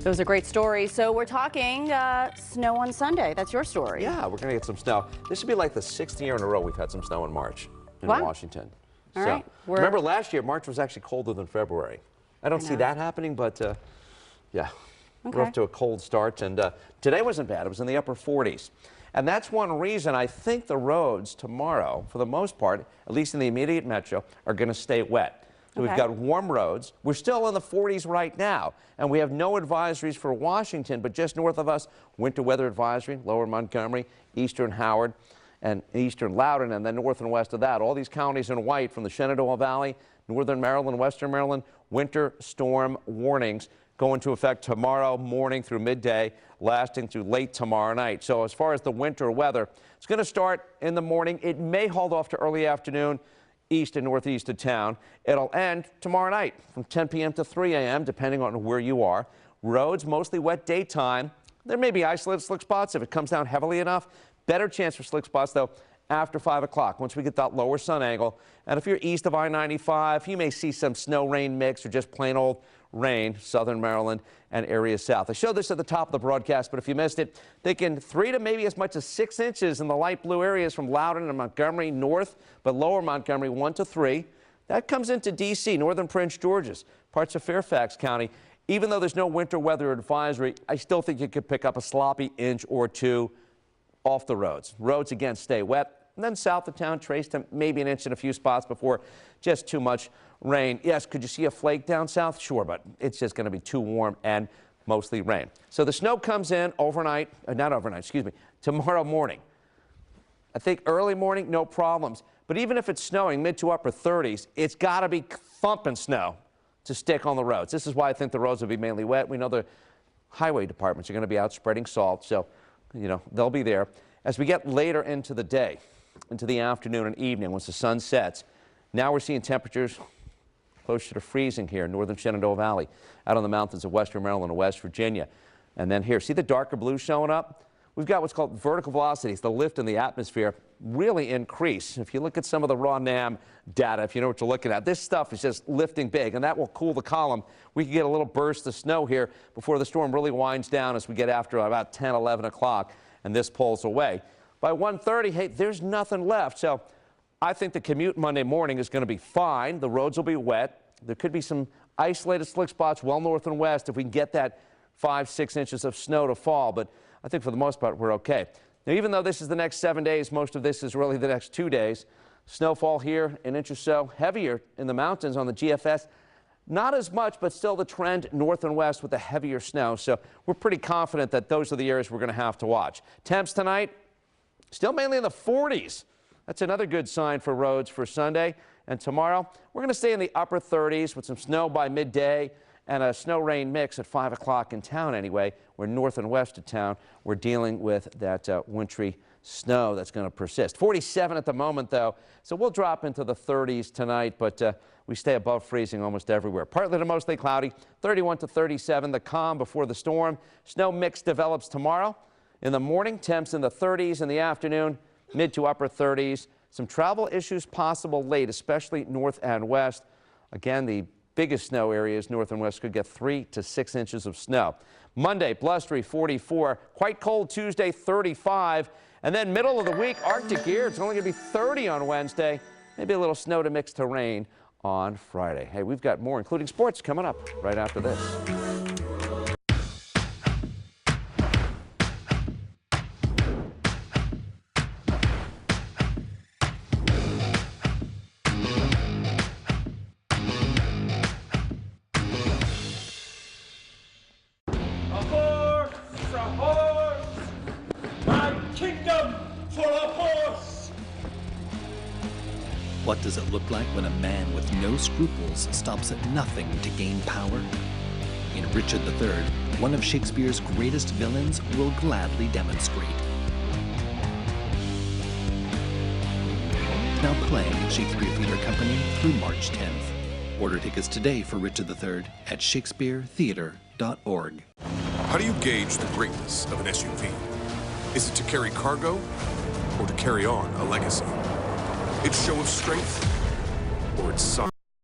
It was a great story. So we're talking snow on Sunday. That's your story. Yeah, we're going to get some snow. This should be like the 6th year in a row we've had some snow in March in Washington. All right. Remember last year, March was actually colder than February. I don't see that happening, but yeah, we're off to a cold start. And today wasn't bad. It was in the upper 40s. And that's one reason I think the roads tomorrow, for the most part, at least in the immediate metro, are going to stay wet. So we've got warm roads. We're still in the 40s right now, and we have no advisories for Washington, but just north of us, winter weather advisory, lower Montgomery, eastern Howard, and eastern Loudoun, and then north and west of that. All these counties in white from the Shenandoah Valley, northern Maryland, western Maryland, winter storm warnings go into effect tomorrow morning through midday, lasting through late tomorrow night. So as far as the winter weather, it's going to start in the morning. It may hold off to early afternoon east and northeast of town. It'll end tomorrow night from 10 p.m. to 3 a.m., depending on where you are. Roads mostly wet daytime. There may be isolated slick spots if it comes down heavily enough. Better chance for slick spots, though, after 5 o'clock, once we get that lower sun angle. And if you're east of I-95, you may see some snow-rain mix or just plain old rain, southern Maryland and areas south. I showed this at the top of the broadcast, but if you missed it, thinking 3 to maybe as much as 6 inches in the light blue areas from Loudoun and Montgomery north, but lower Montgomery 1 to 3. That comes into D.C., northern Prince George's, parts of Fairfax County. Even though there's no winter weather advisory, I still think you could pick up a sloppy inch or two off the roads. Roads, again, stay wet. And then south of town, trace to maybe an inch in a few spots before just too much rain. Yes, could you see a flake down south? Sure, but it's just going to be too warm and mostly rain. So the snow comes in overnight, not overnight, excuse me, tomorrow morning. I think early morning, no problems. But even if it's snowing mid to upper 30s, it's got to be thumping snow to stick on the roads. This is why I think the roads will be mainly wet. We know the highway departments are going to be out spreading salt, so, you know, they'll be there. As we get later into the day, into the afternoon and evening, once the sun sets, now we're seeing temperatures closer to freezing here in northern Shenandoah Valley, out on the mountains of western Maryland and West Virginia. And then here, see the darker blue showing up? We've got what's called vertical velocities, the lift in the atmosphere, really increase. If you look at some of the raw NAM data, if you know what you're looking at, this stuff is just lifting big, and that will cool the column. We can get a little burst of snow here before the storm really winds down as we get after about 10, 11 o'clock, and this pulls away. By 1:30, hey, there's nothing left. So I think the commute Monday morning is going to be fine. The roads will be wet. There could be some isolated slick spots well north and west if we can get that 5, 6 inches of snow to fall. But I think for the most part, we're okay. Now, even though this is the next 7 days, most of this is really the next 2 days. Snowfall here, an inch or so. Heavier in the mountains on the GFS. Not as much, but still the trend north and west with the heavier snow. So we're pretty confident that those are the areas we're going to have to watch. Temps tonight, still mainly in the 40s. That's another good sign for roads for Sunday. And tomorrow, we're going to stay in the upper 30s with some snow by midday and a snow-rain mix at 5 o'clock in town anyway. We're north and west of town. We're dealing with that wintry snow that's going to persist. 47 at the moment, though, so we'll drop into the 30s tonight, but we stay above freezing almost everywhere. Partly to mostly cloudy, 31 to 37, the calm before the storm. Snow mix develops tomorrow. In the morning, temps in the 30s. In the afternoon, mid to upper 30s. Some travel issues possible late, especially north and west. Again, the biggest snow areas north and west could get 3 to 6 inches of snow. Monday, blustery 44. Quite cold Tuesday, 35. And then middle of the week, Arctic air. It's only going to be 30 on Wednesday. Maybe a little snow to mix to rain on Friday. Hey, we've got more, including sports, coming up right after this. What does it look like when a man with no scruples stops at nothing to gain power? In Richard III, one of Shakespeare's greatest villains will gladly demonstrate. Now playing at Shakespeare Theatre Company through March 10th. Order tickets today for Richard III at shakespearetheatre.org. How do you gauge the greatness of an SUV? Is it to carry cargo or to carry on a legacy? Its show of strength or its size?